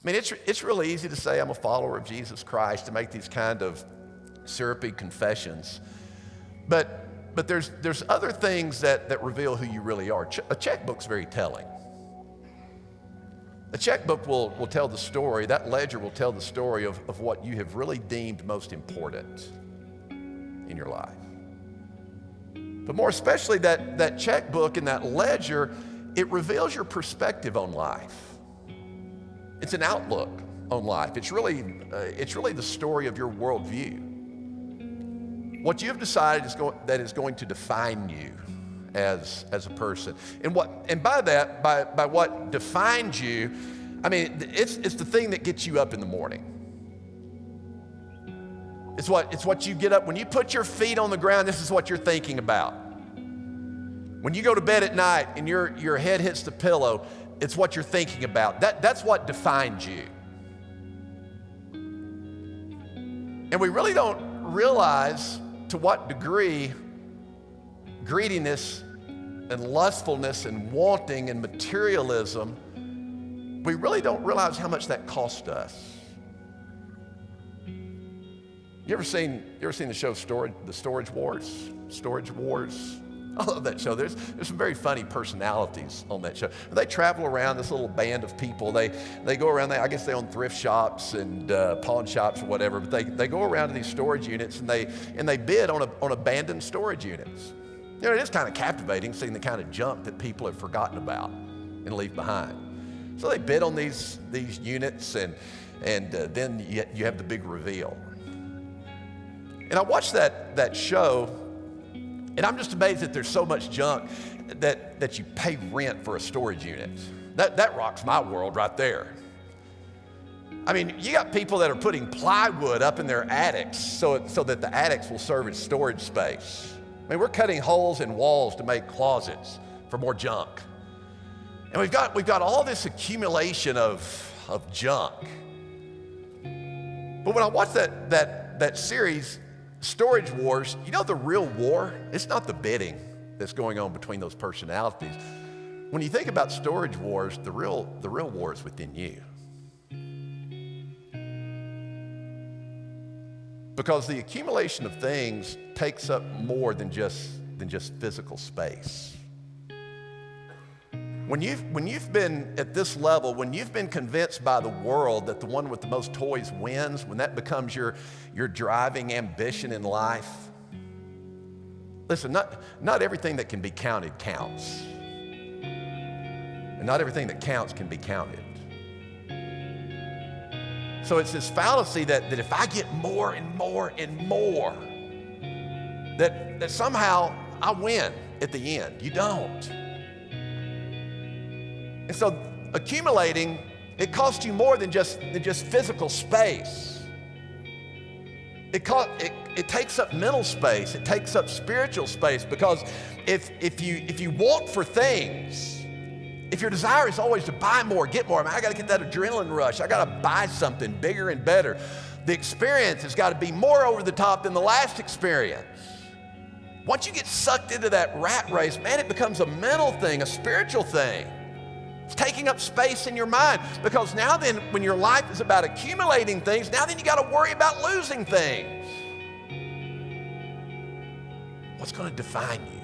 I mean, it's really easy to say I'm a follower of Jesus Christ, to make these kind of syrupy confessions. But there's other things that reveal who you really are. A checkbook's very telling. A checkbook will tell the story, that ledger will tell the story of what you have really deemed most important in your life. But more especially that checkbook and that ledger, it reveals your perspective on life. It's an outlook on life. It's really the story of your worldview. What you have decided that is going to define you as a person. And by that, by what defines you, I mean, it's the thing that gets you up in the morning. It's what you get up, when you put your feet on the ground, this is what you're thinking about. When you go to bed at night and your head hits the pillow, it's what you're thinking about. That's what defines you. And we really don't realize to what degree greediness and lustfulness and wanting and materialism, we really don't realize how much that cost us. You ever seen the show The Storage Wars? Storage Wars? I love that show. There's some very funny personalities on that show. They travel around, this little band of people. They go around, I guess they own thrift shops and pawn shops or whatever, but they go around to these storage units and they bid on abandoned storage units. You know, it is kind of captivating seeing the kind of junk that people have forgotten about and leave behind. So they bid on these units and then you have the big reveal. And I watched that show, and I'm just amazed that there's so much junk that you pay rent for a storage unit. That rocks my world right there. I mean, you got people that are putting plywood up in their attics so that the attics will serve as storage space. I mean, we're cutting holes in walls to make closets for more junk. And we've got all this accumulation of junk. But when I watched that series, Storage Wars, you know the real war? It's not the bidding that's going on between those personalities. When you think about Storage Wars, the real war is within you. Because the accumulation of things takes up more than just physical space. When you've been at this level, when you've been convinced by the world that the one with the most toys wins, when that becomes your driving ambition in life, listen, not everything that can be counted counts. And not everything that counts can be counted. So it's this fallacy that if I get more and more and more, that somehow I win at the end. You don't. And so accumulating, it costs you more than just physical space. It takes up mental space. It takes up spiritual space, because if you want for things, if your desire is always to buy more, get more, I got to get that adrenaline rush. I got to buy something bigger and better. The experience has got to be more over the top than the last experience. Once you get sucked into that rat race, man, it becomes a mental thing, a spiritual thing. It's taking up space in your mind, because now then, when your life is about accumulating things, now then you got to worry about losing things. What's going to define you?